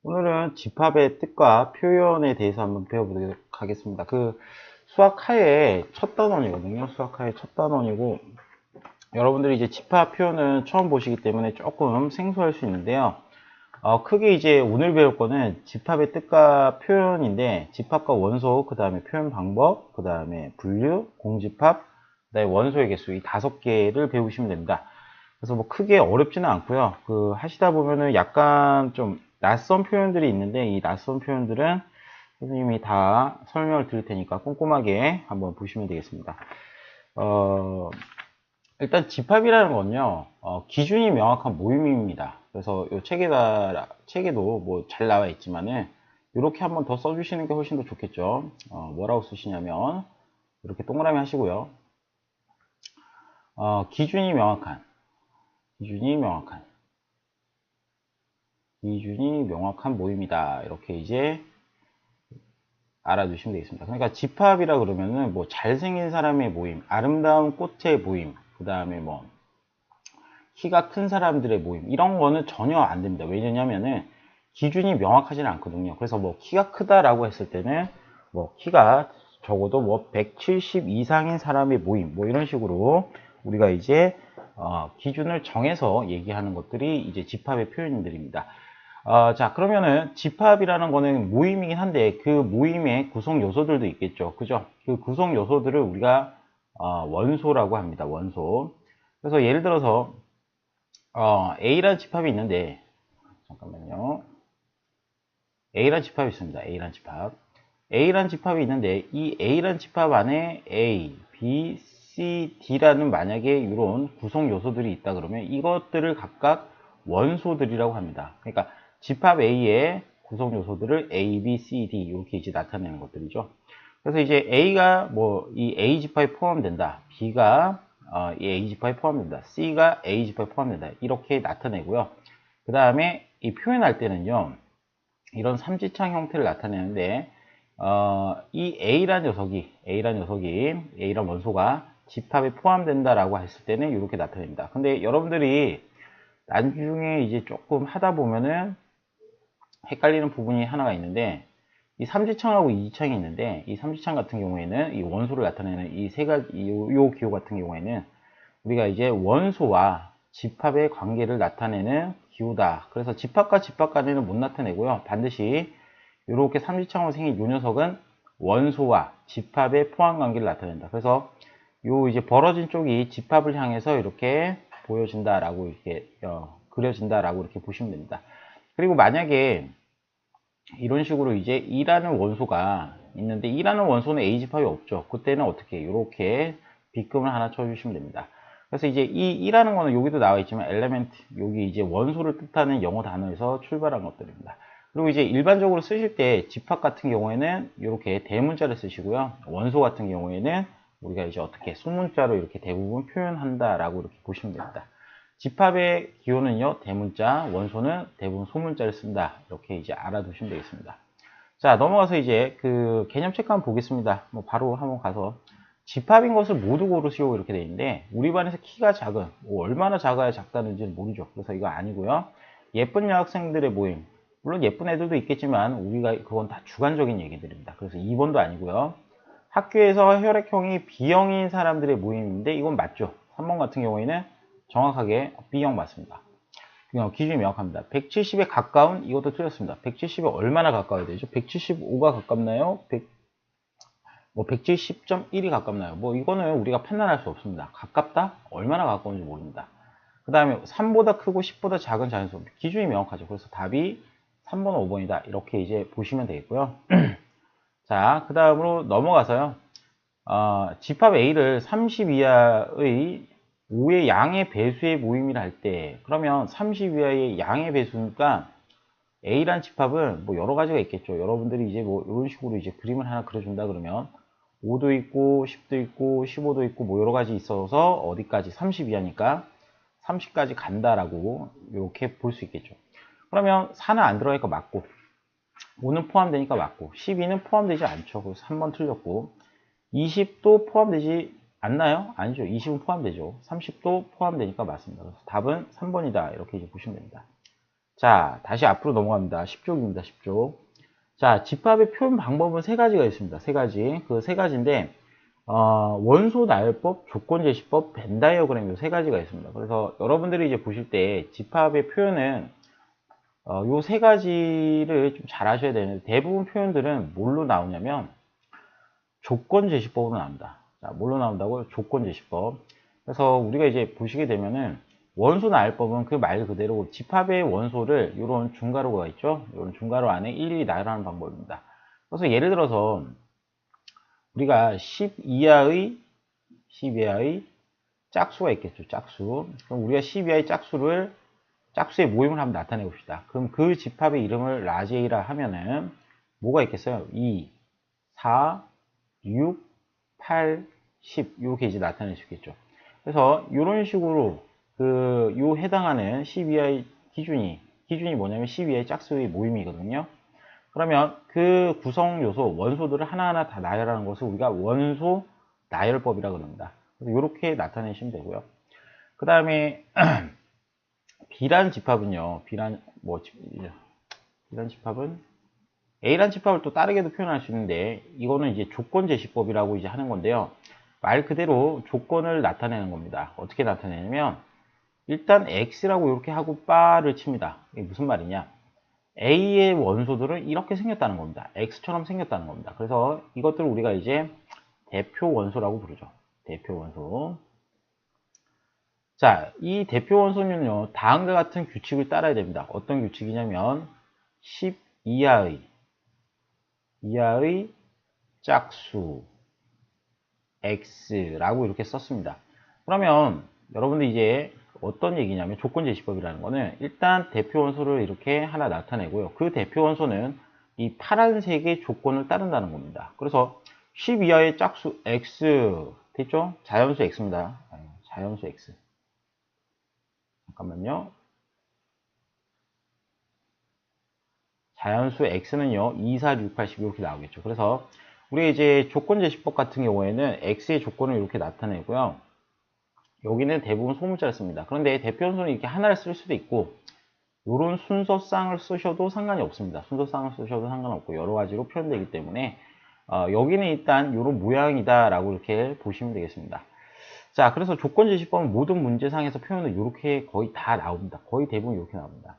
오늘은 집합의 뜻과 표현에 대해서 한번 배워보도록 하겠습니다. 수학하의 첫 단원이거든요. 수학하의 첫 단원이고, 여러분들이 이제 집합 표현은 처음 보시기 때문에 조금 생소할 수 있는데요. 크게 이제 오늘 배울 거는 집합의 뜻과 표현인데, 집합과 원소, 그 다음에 표현 방법, 그 다음에 분류, 공집합, 그 다음에 원소의 개수, 이 5개를 배우시면 됩니다. 그래서 뭐 크게 어렵지는 않고요. 하시다 보면은 약간 좀 낯선 표현들이 있는데, 이 낯선 표현들은 선생님이 다 설명을 드릴 테니까 꼼꼼하게 한번 보시면 되겠습니다. 어, 일단 집합이라는 건요, 기준이 명확한 모임입니다. 그래서 이 책에도 뭐 잘 나와 있지만은, 이렇게 한번 더 써주시는 게 훨씬 더 좋겠죠. 뭐라고 쓰시냐면, 이렇게 동그라미 하시고요. 기준이 명확한, 기준이 명확한, 기준이 명확한 모임이다. 이렇게 이제 알아두시면 되겠습니다. 그러니까 집합이라 그러면은 뭐 잘생긴 사람의 모임, 아름다운 꽃의 모임, 그 다음에 뭐 키가 큰 사람들의 모임, 이런 거는 전혀 안 됩니다. 왜냐면은 기준이 명확하지는 않거든요. 그래서 뭐 키가 크다라고 했을 때는 뭐 키가 적어도 뭐 170 이상인 사람의 모임, 뭐 이런 식으로 우리가 이제 기준을 정해서 얘기하는 것들이 이제 집합의 표현들입니다. 자, 그러면은 집합이라는 거는 모임이긴 한데 그 모임의 구성 요소들도 있겠죠. 그죠? 그 구성 요소들을 우리가 원소라고 합니다. 원소. 그래서 예를 들어서 A라는 집합이 있는데, 잠깐만요. A라는 집합이 있습니다. A라는 집합. A라는 집합이 있는데 이 A라는 집합 안에 A, B, C, D라는 만약에 이런 구성 요소들이 있다 그러면 이것들을 각각 원소들이라고 합니다. 그러니까 집합 A의 구성 요소들을 A, B, C, D 이렇게 이제 나타내는 것들이죠. 그래서 이제 A가 뭐 이 A 집합에 포함된다. B가 이 A 집합에 포함된다. C가 A 집합에 포함된다. 이렇게 나타내고요. 그 다음에 이 표현할 때는요. 이런 삼지창 형태를 나타내는데 이 A라는 원소가 집합에 포함된다라고 했을 때는 이렇게 나타냅니다. 근데 여러분들이 나중에 이제 조금 하다 보면은 헷갈리는 부분이 하나가 있는데 이 삼지창하고 이지창이 있는데 이 삼지창 같은 경우에는 이 원소를 나타내는 이 세 가지 요 기호 같은 경우에는 우리가 이제 원소와 집합의 관계를 나타내는 기호다. 그래서 집합과 집합 간에는 못 나타내고요. 반드시 이렇게 삼지창으로 생긴 이 녀석은 원소와 집합의 포함 관계를 나타낸다. 그래서 요 이제 벌어진 쪽이 집합을 향해서 이렇게 보여진다라고 이렇게 그려진다라고 이렇게 보시면 됩니다. 그리고 만약에 이런 식으로 이제 2라는 원소가 있는데 2라는 원소는 A 집합이 없죠. 그때는 어떻게 이렇게 B급을 하나 쳐주시면 됩니다. 그래서 이제 이 2라는 거는 여기도 나와 있지만 엘레멘트 여기 이제 원소를 뜻하는 영어 단어에서 출발한 것들입니다. 그리고 이제 일반적으로 쓰실 때 집합 같은 경우에는 이렇게 대문자를 쓰시고요. 원소 같은 경우에는 우리가 이제 어떻게 소문자로 이렇게 대부분 표현한다라고 이렇게 보시면 됩니다. 집합의 기호는요, 대문자, 원소는 대부분 소문자를 쓴다. 이렇게 이제 알아두시면 되겠습니다. 자, 넘어가서 이제 그 개념책 한번 보겠습니다. 뭐 바로 한번 가서 집합인 것을 모두 고르시오 이렇게 되어 있는데 우리 반에서 키가 작은 뭐 얼마나 작아야 작다는지는 모르죠. 그래서 이거 아니고요. 예쁜 여학생들의 모임. 물론 예쁜 애들도 있겠지만 우리가 그건 다 주관적인 얘기들입니다. 그래서 2번도 아니고요. 학교에서 혈액형이 B형인 사람들의 모임인데 이건 맞죠. 3번 같은 경우에는 정확하게 B형 맞습니다. 기준이 명확합니다. 170에 가까운 이것도 틀렸습니다. 170에 얼마나 가까워야 되죠? 175가 가깝나요? 170.1이 가깝나요? 뭐 이거는 우리가 판단할 수 없습니다. 가깝다? 얼마나 가까운지 모릅니다. 그 다음에 3보다 크고 10보다 작은 자연수 기준이 명확하죠. 그래서 답이 3번, 5번이다. 이렇게 이제 보시면 되겠고요. 자, 그 다음으로 넘어가서요. 집합 A를 30 이하의 5의 양의 배수의 모임이라 할 때, 그러면 30 이하의 양의 배수니까 A란 집합은 뭐 여러 가지가 있겠죠. 여러분들이 이제 뭐 이런 식으로 이제 그림을 하나 그려준다 그러면 5도 있고 10도 있고 15도 있고 뭐 여러 가지 있어서 어디까지 30 이하니까 30까지 간다라고 이렇게 볼 수 있겠죠. 그러면 4는 안 들어가니까 맞고 5는 포함되니까 맞고 12는 포함되지 않죠. 그래서 3번 틀렸고 20도 포함되지 않나요? 아니죠. 20은 포함되죠. 30도 포함되니까 맞습니다. 그래서 답은 3번이다. 이렇게 이제 보시면 됩니다. 자, 다시 앞으로 넘어갑니다. 10쪽입니다. 10쪽. 자, 집합의 표현 방법은 세 가지가 있습니다. 세 가지. 그 세 가지인데, 원소 나열법, 조건 제시법, 벤 다이어그램 이 세 가지가 있습니다. 그래서 여러분들이 이제 보실 때 집합의 표현은 요 세 가지를 좀 잘 하셔야 되는데, 대부분 표현들은 뭘로 나오냐면 조건 제시법으로 나옵니다. 자, 뭘로 나온다고요? 조건 제시법. 그래서 우리가 이제 보시게 되면은 원소 나열법은 그 말 그대로 집합의 원소를 이런 중괄호가 있죠? 이런 중괄호 안에 일일이 나열하는 방법입니다. 그래서 예를 들어서 우리가 10 이하의 짝수가 있겠죠. 짝수. 그럼 우리가 10 이하의 짝수의 모임을 한번 나타내 봅시다. 그럼 그 집합의 이름을 라지 A라 하면은 뭐가 있겠어요? 2, 4, 6, 8, 10 이렇게 이제 나타낼 수 있겠죠. 그래서 이런 식으로 요 해당하는 10 이하의 기준이 뭐냐면 10 이하의 짝수의 모임이거든요. 그러면 그 구성 요소, 원소들을 하나하나 다 나열하는 것을 우리가 원소 나열법이라고 합니다. 그래서 이렇게 나타내시면 되고요. 그 다음에 B란 집합은요. B란 집합은 A란 집합을 또 다르게도 표현할 수 있는데 이거는 이제 조건 제시법이라고 이제 하는 건데요. 말 그대로 조건을 나타내는 겁니다. 어떻게 나타내냐면 일단 X라고 이렇게 하고 바를 칩니다. 이게 무슨 말이냐? A의 원소들은 이렇게 생겼다는 겁니다. X처럼 생겼다는 겁니다. 그래서 이것들을 우리가 이제 대표 원소라고 부르죠. 대표 원소. 자, 이 대표 원소는요, 다음과 같은 규칙을 따라야 됩니다. 어떤 규칙이냐면 10 이하의 짝수 X라고 이렇게 썼습니다. 그러면 여러분들 이제 어떤 얘기냐면 조건 제시법이라는 거는 일단 대표 원소를 이렇게 하나 나타내고요. 그 대표 원소는 이 파란색의 조건을 따른다는 겁니다. 그래서 10 이하의 짝수 X 됐죠? 자연수 X입니다. 자연수 X. 잠깐만요. 자연수 X는요, 2, 4, 6, 8, 10 이렇게 나오겠죠. 그래서 우리 이제 조건 제시법 같은 경우에는 X의 조건을 이렇게 나타내고요. 여기는 대부분 소문자를 씁니다. 그런데 대표 원소는 이렇게 하나를 쓸 수도 있고, 이런 순서쌍을 쓰셔도 상관이 없습니다. 순서쌍을 쓰셔도 상관없고, 여러 가지로 표현되기 때문에, 여기는 일단 이런 모양이다 라고 이렇게 보시면 되겠습니다. 자, 그래서 조건 제시법은 모든 문제상에서 표현을 이렇게 거의 다 나옵니다. 거의 대부분 이렇게 나옵니다.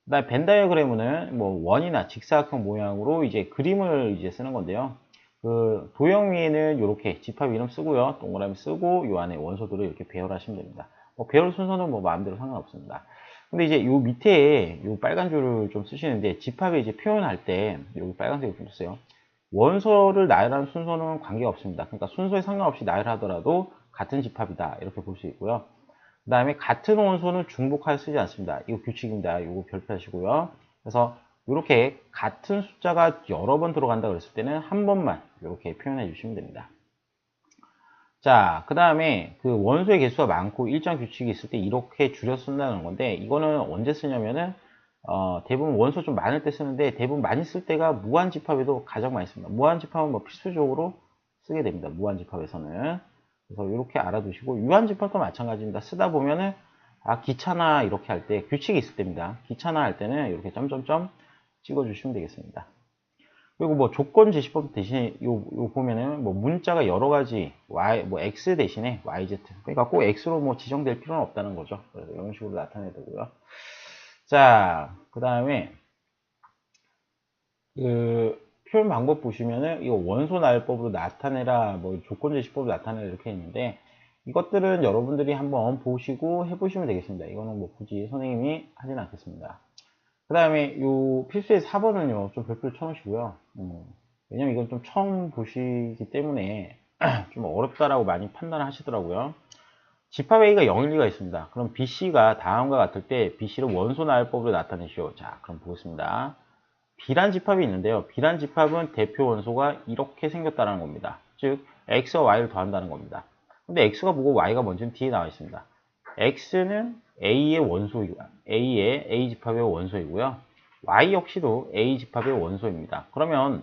그 다음에 벤 다이어그램은 뭐 원이나 직사각형 모양으로 이제 그림을 이제 쓰는 건데요. 그 도형 위에는 이렇게 집합 이름 쓰고요. 동그라미 쓰고 요 안에 원소들을 이렇게 배열하시면 됩니다. 뭐 배열 순서는 뭐 마음대로 상관없습니다. 근데 이제 요 밑에 요 빨간 줄을 좀 쓰시는데 집합에 이제 표현할 때 여기 빨간색을 좀 쓰세요. 원소를 나열하는 순서는 관계가 없습니다. 그러니까 순서에 상관없이 나열하더라도 같은 집합이다 이렇게 볼 수 있고요. 그 다음에 같은 원소는 중복하여 쓰지 않습니다. 이거 규칙입니다. 이거 별표하시고요. 그래서 이렇게 같은 숫자가 여러 번 들어간다 그랬을 때는 한 번만 이렇게 표현해 주시면 됩니다. 자, 그 다음에 그 원소의 개수가 많고 일정 규칙이 있을 때 이렇게 줄여 쓴다는 건데 이거는 언제 쓰냐면은 대부분 원소 좀 많을 때 쓰는데 대부분 많이 쓸 때가 무한집합에도 가장 많이 씁니다. 무한집합은 뭐 필수적으로 쓰게 됩니다. 무한집합에서는. 그래서 이렇게 알아두시고 유한집합도 마찬가지입니다. 쓰다 보면은 귀찮아 이렇게 할 때 규칙이 있을 때입니다. 귀찮아 할 때는 이렇게 점점점 찍어주시면 되겠습니다. 그리고 뭐 조건 제시법 대신에 요 보면은 뭐 문자가 여러 가지 뭐 x 대신에 yz 그러니까 꼭 x로 뭐 지정될 필요는 없다는 거죠. 그래서 이런 식으로 나타내야 되고요. 자, 그 다음에 그 표현 방법 보시면은 이거 원소 나열법으로 나타내라 뭐 조건 제시법으로 나타내라 이렇게 있는데 이것들은 여러분들이 한번 보시고 해보시면 되겠습니다. 이거는 뭐 굳이 선생님이 하진 않겠습니다. 그 다음에 요 필수의 4번은요 좀 별표를 쳐놓으시고요. 왜냐면 이건 좀 처음 보시기 때문에 좀 어렵다라고 많이 판단을 하시더라고요. 집합 A가 0일 리가 있습니다. 그럼 BC가 다음과 같을 때 BC를 원소 나열법으로 나타내시오. 자, 그럼 보겠습니다. B란 집합이 있는데요. B란 집합은 대표 원소가 이렇게 생겼다는 겁니다. 즉 X와 Y를 더한다는 겁니다. 근데 X가 뭐고 Y가 먼저는 뒤에 나와 있습니다. X는 A의 원소이고 A의 A 집합의 원소이고요. Y 역시도 A 집합의 원소입니다. 그러면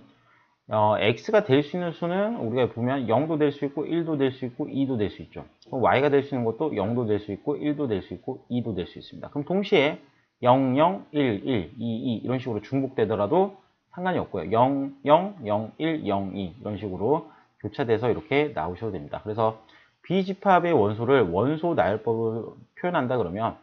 X가 될 수 있는 수는 우리가 보면 0도 될 수 있고 1도 될 수 있고 2도 될 수 있죠. 그럼 Y가 될 수 있는 것도 0도 될 수 있고 1도 될 수 있고 2도 될 수 있습니다. 그럼 동시에 00, 1, 1, 2, 2 이런 식으로 중복되더라도 상관이 없고요. 0, 0, 0, 1, 0, 2 이런 식으로 교차돼서 이렇게 나오셔도 됩니다. 그래서 B집합의 원소를 원소 나열법으로 표현한다 그러면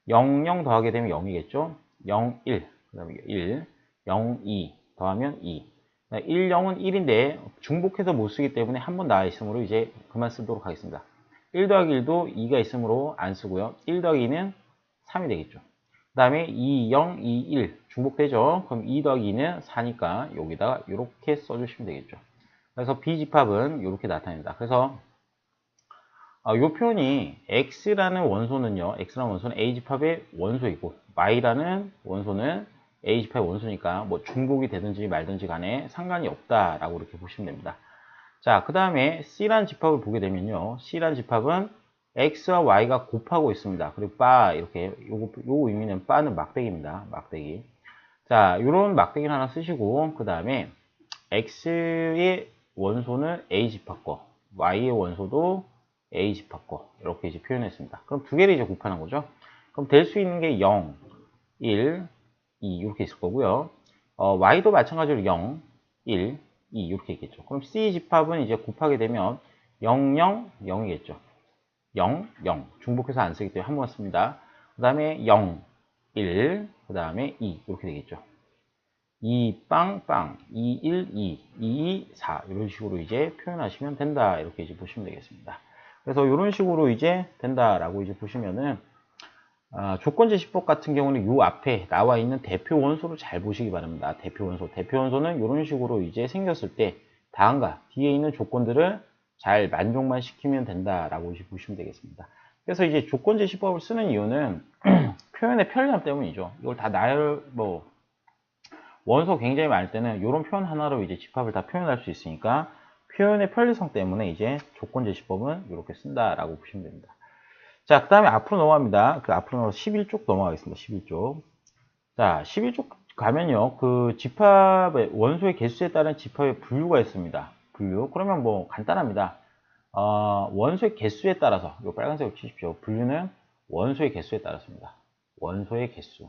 0, 0 더하게 되면 0이겠죠. 0, 1, 그 다음에 1, 0, 2 더하면 2. 1, 0은 1인데 중복해서 못 쓰기 때문에 한 번 나와 있으므로 이제 그만 쓰도록 하겠습니다. 1 더하기 1도 2가 있으므로 안 쓰고요. 1 더하기 2는 3이 되겠죠. 그 다음에 2, 0, 2, 1 중복되죠. 그럼 2 더하기 2는 4니까 여기다가 이렇게 써주시면 되겠죠. 그래서 B집합은 이렇게 나타납니다. 그래서 이 표현이 X라는 원소는요. X라는 원소는 A집합의 원소이고 Y라는 원소는 A집합의 원소니까 뭐 중복이 되든지 말든지 간에 상관이 없다라고 이렇게 보시면 됩니다. 자, 그 다음에 C라는 집합을 보게 되면요. C라는 집합은 X와 Y가 곱하고 있습니다. 그리고 바 이렇게 요거 의미는 바는 막대기입니다. 막대기. 자, 요런 막대기를 하나 쓰시고 그 다음에 X의 원소는 A집합 거, Y의 원소도 A집합 거 이렇게 이제 표현했습니다. 그럼 두 개를 이제 곱하는 거죠. 그럼 될 수 있는 게 0, 1, 2 이렇게 있을 거고요. Y도 마찬가지로 0, 1, 2 이렇게 있겠죠. 그럼 C집합은 이제 곱하게 되면 0, 0, 0이겠죠. 0, 0 중복해서 안 쓰기 때문에 한 번 씁니다. 그 다음에 0, 1, 그 다음에 2 이렇게 되겠죠. 2, 빵, 빵, 2, 1, 2, 2, 4 이런 식으로 이제 표현하시면 된다 이렇게 이제 보시면 되겠습니다. 그래서 이런 식으로 이제 된다라고 이제 보시면은 조건제시법 같은 경우는 이 앞에 나와 있는 대표 원소를 잘 보시기 바랍니다. 대표 원소는 이런 식으로 이제 생겼을 때 다음과 뒤에 있는 조건들을 잘 만족만 시키면 된다라고 이제 보시면 되겠습니다. 그래서 이제 조건제시법을 쓰는 이유는 표현의 편리함 때문이죠. 이걸 다 원소 굉장히 많을 때는 이런 표현 하나로 이제 집합을 다 표현할 수 있으니까 표현의 편리성 때문에 이제 조건제시법은 이렇게 쓴다라고 보시면 됩니다. 자, 그 다음에 앞으로 넘어갑니다. 앞으로 넘어가서 11쪽 넘어가겠습니다. 11쪽. 자, 11쪽 가면요. 그 집합의, 원소의 개수에 따른 집합의 분류가 있습니다. 분류. 그러면 뭐 간단합니다. 원소의 개수에 따라서, 이 빨간색으로 치십시오. 분류는 원소의 개수에 따랐습니다. 원소의 개수.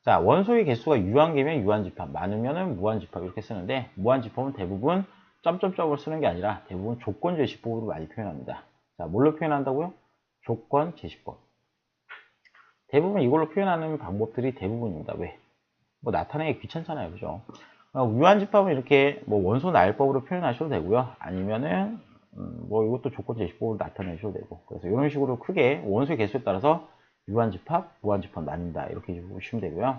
자, 원소의 개수가 유한계면 유한집합, 많으면은 무한집합 이렇게 쓰는데, 무한집합은 대부분 점점점을 쓰는 게 아니라 대부분 조건제시법으로 많이 표현합니다. 자, 뭘로 표현한다고요? 조건제시법. 대부분 이걸로 표현하는 방법들이 대부분입니다. 왜? 뭐 나타내기 귀찮잖아요. 그죠? 유한집합은 이렇게 뭐 원소 나열법으로 표현하셔도 되고요. 아니면은 뭐 이것도 조건제시법으로 나타내셔도 되고. 그래서 이런 식으로 크게 원소의 개수에 따라서 유한집합, 무한집합 나뉜다. 이렇게 보시면 되고요.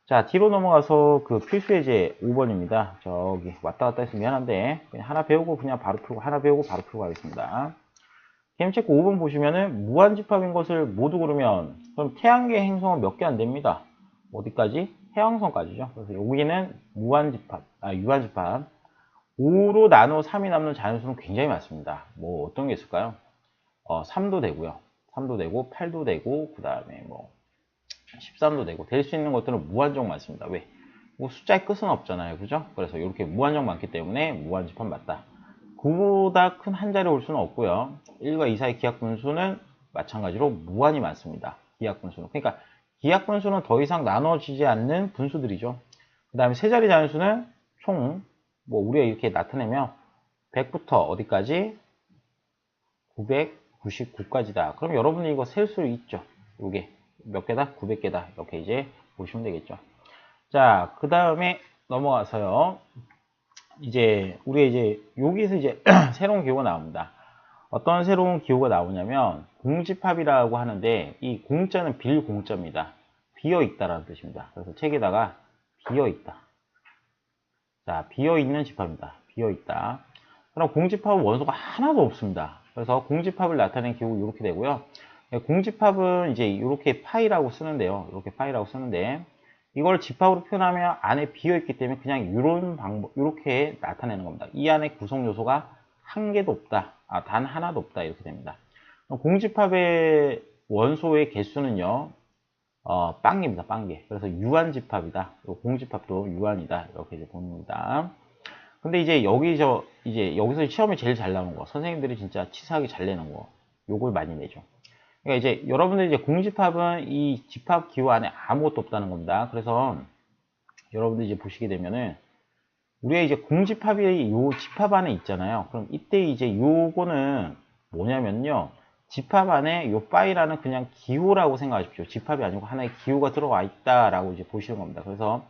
자, 뒤로 넘어가서 그 필수예제 5번입니다. 저기 왔다 갔다 해서 미안한데 그냥 하나 배우고 그냥 바로 풀고 하나 배우고 바로 풀고 가겠습니다. 게임체크 5번 보시면은 무한집합인 것을 모두 고르면 그럼 태양계 행성은 몇 개 안 됩니다. 어디까지? 해왕성까지죠. 그래서 여기는 유한집합. 5로 나눠 3이 남는 자연수는 굉장히 많습니다. 뭐 어떤 게 있을까요? 3도 되고요. 3도 되고 8도 되고 그 다음에 뭐 13도 되고 될 수 있는 것들은 무한정 많습니다. 왜? 뭐 숫자의 끝은 없잖아요. 그죠? 그래서 이렇게 무한정 많기 때문에 무한집합 맞다. 9보다 큰 한 자리 올 수는 없고요. 1과 2 사이 기하분수는 마찬가지로 무한히 많습니다. 기하분수는. 그러니까 기하분수는 더 이상 나눠지지 않는 분수들이죠. 그 다음에 세 자리 자연수는 총 뭐 우리가 이렇게 나타내면 100부터 어디까지? 999까지다. 그럼 여러분이 이거 셀 수 있죠. 이게 몇 개다? 900개다. 이렇게 이제 보시면 되겠죠. 자, 그 다음에 넘어가서요. 이제 우리 이제 여기서 이제 새로운 기호가 나옵니다. 어떤 새로운 기호가 나오냐면 공집합이라고 하는데 이 공자는 빌공자입니다. 비어 있다라는 뜻입니다. 그래서 책에다가 비어 있다. 자, 비어 있는 집합입니다. 비어 있다. 그럼 공집합은 원소가 하나도 없습니다. 그래서 공집합을 나타내는 기호가 이렇게 되고요. 공집합은 이제 이렇게 파이라고 쓰는데요. 이렇게 파이라고 쓰는데 이걸 집합으로 표현하면 안에 비어있기 때문에 그냥 이런 방법, 이렇게 나타내는 겁니다. 이 안에 구성 요소가 한 개도 없다. 단 하나도 없다. 이렇게 됩니다. 공집합의 원소의 개수는요, 빵개입니다. 빵개. 그래서 유한집합이다. 공집합도 유한이다. 이렇게 이제 봅니다. 근데 이제 여기서 시험에 제일 잘 나오는 거, 선생님들이 진짜 치사하게 잘 내는 거, 요걸 많이 내죠. 그러니까 이제 여러분들 이제 공집합은 이 집합 기호 안에 아무것도 없다는 겁니다. 그래서 여러분들 이제 보시게 되면은 우리가 이제 공집합이 요 집합 안에 있잖아요. 그럼 이때 이제 요거는 뭐냐면요. 집합 안에 요 파이라는 그냥 기호라고 생각하십시오. 집합이 아니고 하나의 기호가 들어와 있다라고 이제 보시는 겁니다. 그래서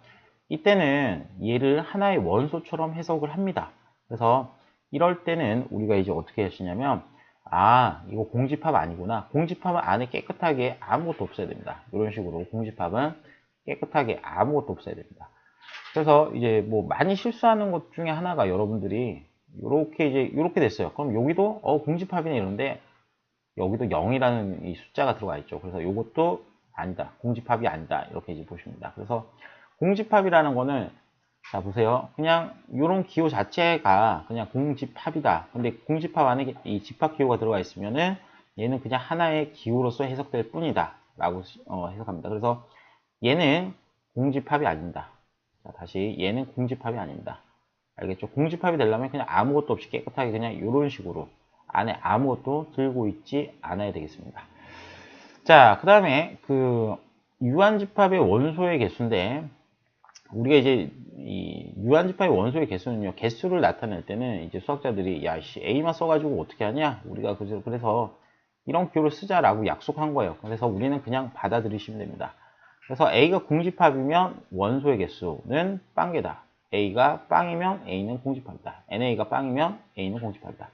이때는 얘를 하나의 원소처럼 해석을 합니다. 그래서 이럴 때는 우리가 이제 어떻게 하시냐면 아 이거 공집합 아니구나. 공집합은 안에 깨끗하게 아무것도 없어야 됩니다. 이런 식으로 공집합은 깨끗하게 아무것도 없어야 됩니다. 그래서 이제 뭐 많이 실수하는 것 중에 하나가 여러분들이 요렇게 이제 요렇게 됐어요. 그럼 여기도 공집합이네 이런데 여기도 0이라는 이 숫자가 들어가 있죠. 그래서 요것도 아니다. 공집합이 아니다. 이렇게 이제 보십니다. 그래서 공집합이라는 거는 자 보세요. 그냥 요런 기호 자체가 그냥 공집합이다. 근데 공집합 안에 이 집합 기호가 들어가 있으면은 얘는 그냥 하나의 기호로서 해석될 뿐이다. 라고 해석합니다. 그래서 얘는 공집합이 아닙니다. 자, 다시 얘는 공집합이 아닙니다. 알겠죠? 공집합이 되려면 그냥 아무것도 없이 깨끗하게 그냥 이런 식으로 안에 아무것도 들고 있지 않아야 되겠습니다. 자, 그 다음에 그 유한집합의 원소의 개수인데 우리가 이제 이 유한집합의 원소의 개수는요, 개수를 나타낼 때는 이제 수학자들이 야, 씨, A만 써가지고 어떻게 하냐? 우리가 그래서 이런 기호를 쓰자라고 약속한 거예요. 그래서 우리는 그냥 받아들이시면 됩니다. 그래서 A가 공집합이면 원소의 개수는 빵개다. A가 빵이면 A는 공집합이다. NA가 빵이면 A는 공집합이다.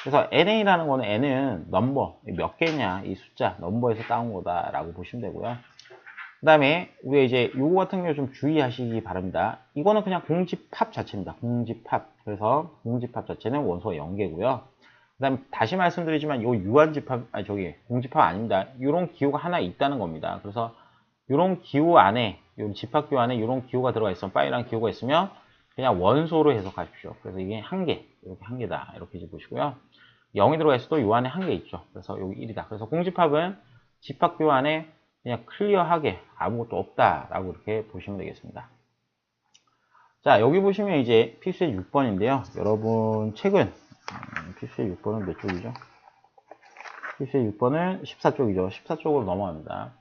그래서 NA라는 거는 N은 넘버, 몇 개냐, 이 숫자, 넘버에서 따온 거다라고 보시면 되고요. 그 다음에 우리가 이제 요거 같은 경우 좀 주의하시기 바랍니다. 이거는 그냥 공집합 자체입니다. 공집합. 그래서 공집합 자체는 원소가 0개고요. 그 다음 다시 말씀드리지만 요 유한집합, 공집합 아닙니다. 요런 기호가 하나 있다는 겁니다. 그래서 요런 기호 안에, 요 집합 기호 안에 요런 기호가 들어가 있으면, 파이라는 기호가 있으면 그냥 원소로 해석하십시오. 그래서 이게 한 개, 이렇게 한 개다. 이렇게 이제 보시고요. 0이 들어가 있어도 요 안에 한 개 있죠. 그래서 여기 1이다. 그래서 공집합은 집합 기호 안에 그냥 클리어하게 아무것도 없다라고 이렇게 보시면 되겠습니다. 자, 여기 보시면 이제 필수의 6번인데요. 여러분 책은 필수의 6번은 몇 쪽이죠? 필수의 6번은 14쪽이죠. 14쪽으로 넘어갑니다.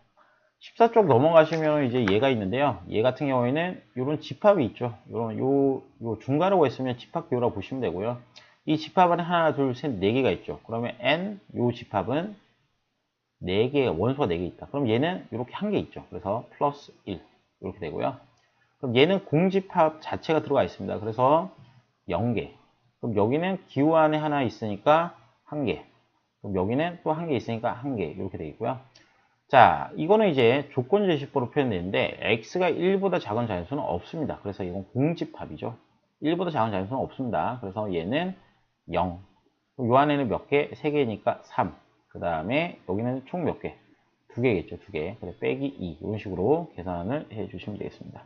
14쪽 넘어가시면 이제 얘가 있는데요. 얘 같은 경우에는 이런 집합이 있죠. 요 중괄호가 있으면 집합 기호라고 보시면 되고요. 이 집합은 하나, 둘, 셋, 네 개가 있죠. 그러면 n 요 집합은 4개, 원소가 4개 있다. 그럼 얘는 이렇게 한 개 있죠. 그래서 플러스 1 이렇게 되고요. 그럼 얘는 공집합 자체가 들어가 있습니다. 그래서 0개. 그럼 여기는 기호 안에 하나 있으니까 1개. 그럼 여기는 또 1개 있으니까 1개 이렇게 되겠고요. 자, 이거는 이제 조건 제시법으로 표현되는데 x가 1보다 작은 자연수는 없습니다. 그래서 이건 공집합이죠. 1보다 작은 자연수는 없습니다. 그래서 얘는 0. 요 안에는 몇 개? 3개니까 3. 그 다음에 여기는 총 몇 개? 2개겠죠. 2개. 그래서 빼기 2. 이런 식으로 계산을 해 주시면 되겠습니다.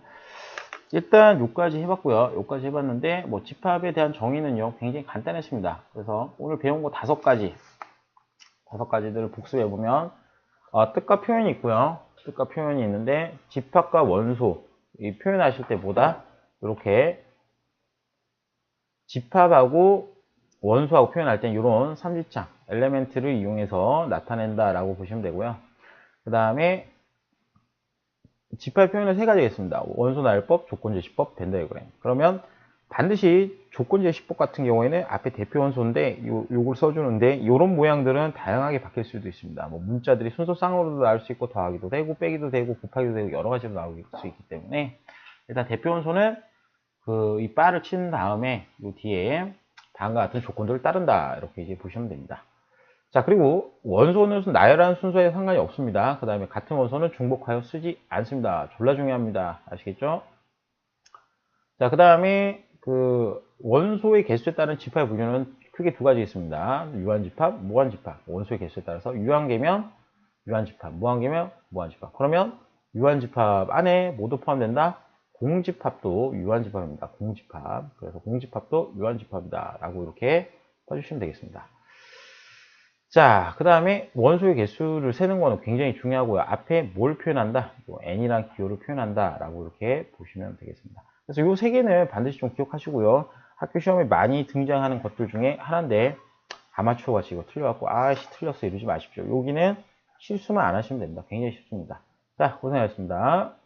일단 요까지 해봤고요. 요까지 해봤는데 뭐 집합에 대한 정의는요. 굉장히 간단했습니다. 그래서 오늘 배운 거 5가지들을 복습해보면 뜻과 표현이 있고요. 뜻과 표현이 있는데 집합과 원소 이 표현하실 때보다 이렇게 집합하고 원소하고 표현할 때 이런 삼지창 엘레멘트를 이용해서 나타낸다라고 보시면 되고요. 그 다음에 집합 표현은 3가지가 있습니다. 원소 나열법, 조건제시법, 벤다이어그램. 그러면 반드시 조건제시법 같은 경우에는 앞에 대표 원소인데 요걸 써주는데 이런 모양들은 다양하게 바뀔 수도 있습니다. 뭐 문자들이 순서쌍으로도 나올 수 있고 더하기도 되고 빼기도 되고 곱하기도 되고 여러 가지로 나올 수 있기 때문에 일단 대표 원소는 이 바를 친 다음에 요 뒤에 다음과 같은 조건들을 따른다 이렇게 이제 보시면 됩니다. 자, 그리고 원소는 나열하는 순서에 상관이 없습니다. 그 다음에 같은 원소는 중복하여 쓰지 않습니다. 졸라 중요합니다. 아시겠죠? 자, 그 다음에 원소의 개수에 따른 집합의 분류는 크게 2가지 있습니다. 유한집합, 무한집합. 원소의 개수에 따라서 유한계면 유한집합, 무한계면 무한집합. 그러면 유한집합 안에 모두 포함된다? 공집합도 유한집합입니다. 공집합. 그래서 공집합도 유한집합이다. 라고 이렇게 써주시면 되겠습니다. 자, 그 다음에 원소의 개수를 세는 거는 굉장히 중요하고요. 앞에 뭘 표현한다? n이란 기호를 표현한다. 라고 이렇게 보시면 되겠습니다. 그래서 이 3개는 반드시 좀 기억하시고요. 학교 시험에 많이 등장하는 것들 중에 하나인데 아마추어 같이 이거 틀려갖고 아씨 틀렸어 이러지 마십시오. 여기는 실수만 안 하시면 됩니다. 굉장히 쉽습니다. 자, 고생하셨습니다.